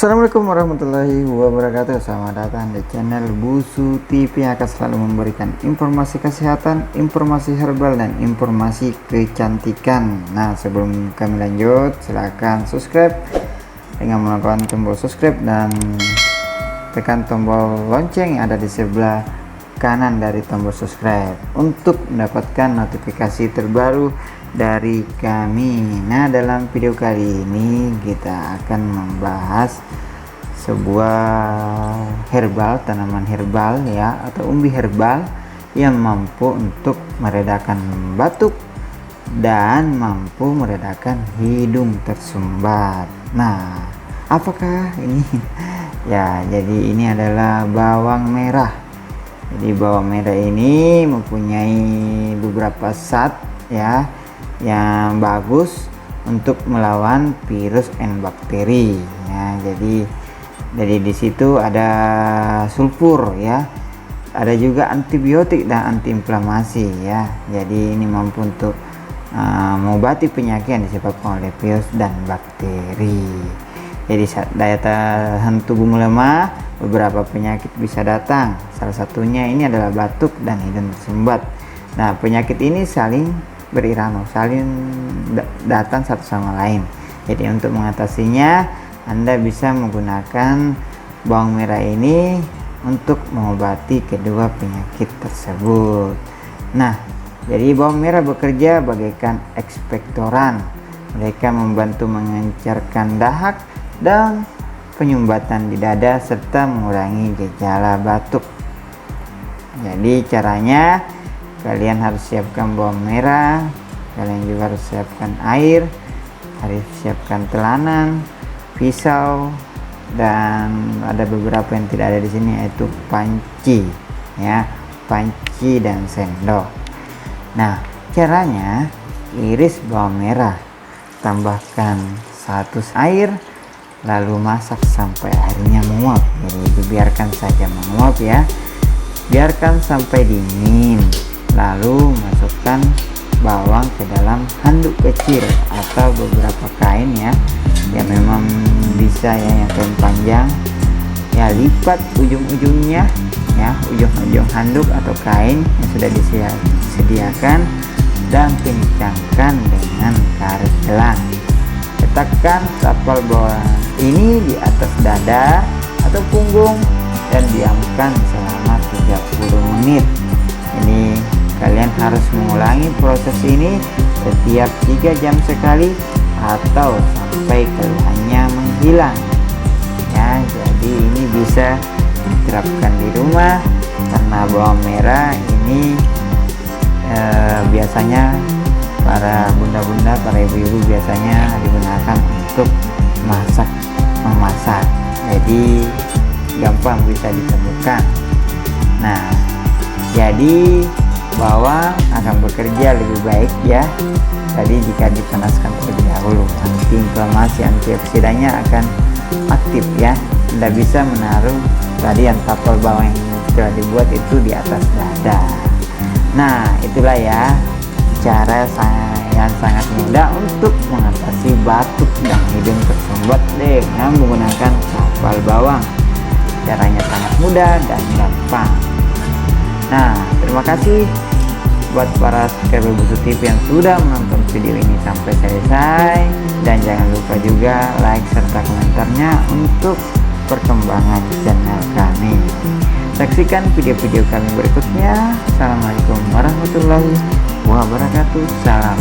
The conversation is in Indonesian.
Assalamualaikum warahmatullahi wabarakatuh. Selamat datang di channel Busu TV yang akan selalu memberikan informasi kesehatan, informasi herbal, dan informasi kecantikan. Nah, sebelum kami lanjut, silahkan subscribe dengan menekan tombol subscribe dan tekan tombol lonceng yang ada di sebelah kanan dari tombol subscribe untuk mendapatkan notifikasi terbaru dari kami. Nah, dalam video kali ini kita akan membahas sebuah herbal, tanaman herbal ya, atau umbi herbal yang mampu untuk meredakan batuk dan mampu meredakan hidung tersumbat. Nah, apakah ini? Ya, jadi ini adalah bawang merah. Jadi bawang merah ini mempunyai beberapa zat ya yang bagus untuk melawan virus dan bakteri ya. Jadi di situ ada sulfur ya, ada juga antibiotik dan antiinflamasi ya. Jadi ini mampu untuk mengobati penyakit yang disebabkan oleh virus dan bakteri. Jadi saat daya tahan tubuh melemah, beberapa penyakit bisa datang. Salah satunya ini adalah batuk dan hidung tersumbat. Nah, penyakit ini saling berirama, saling datang satu sama lain. Jadi untuk mengatasinya, Anda bisa menggunakan bawang merah ini untuk mengobati kedua penyakit tersebut. Nah, jadi bawang merah bekerja bagaikan ekspektoran. Mereka membantu mengencerkan dahak dan penyumbatan di dada serta mengurangi gejala batuk. Jadi caranya, kalian harus siapkan bawang merah, kalian juga harus siapkan air, harus siapkan telanan, pisau, dan ada beberapa yang tidak ada di sini, yaitu panci ya, panci dan sendok. Nah, caranya iris bawang merah, tambahkan 1 air, lalu masak sampai airnya menguap. Jadi dibiarkan saja menguap ya, biarkan sampai dingin. Lalu masukkan bawang ke dalam handuk kecil atau beberapa kain ya, yang memang bisa ya, yang kain panjang ya. Lipat ujung-ujungnya ya, ujung-ujung handuk atau kain yang sudah disediakan, dan kencangkan dengan karet gelang. Letakkan tapal bawang ini di atas dada atau punggung dan diamkan selama 30 menit. Ini kalian harus mengulangi proses ini setiap 3 jam sekali atau sampai keluhannya menghilang ya. Jadi ini bisa diterapkan di rumah karena bawang merah ini biasanya para bunda-bunda, para ibu-ibu biasanya digunakan untuk memasak. Jadi gampang bisa ditemukan. Nah, jadi bawang akan bekerja lebih baik ya tadi jika dipanaskan terlebih dahulu. Antiinflamasi, antioksidannya akan aktif ya. Anda bisa menaruh tadi yang tapal bawang yang telah dibuat itu di atas dada. Nah, itulah ya cara yang sangat mudah untuk mengatasi batuk dan hidung tersumbat dengan menggunakan tapal bawang. Caranya sangat mudah dan gampang. Nah, terima kasih buat para subscriber Busu TV yang sudah menonton video ini sampai selesai, dan jangan lupa juga like serta komentarnya untuk perkembangan channel kami. Saksikan video-video kami berikutnya. Assalamualaikum warahmatullahi wabarakatuh. Salam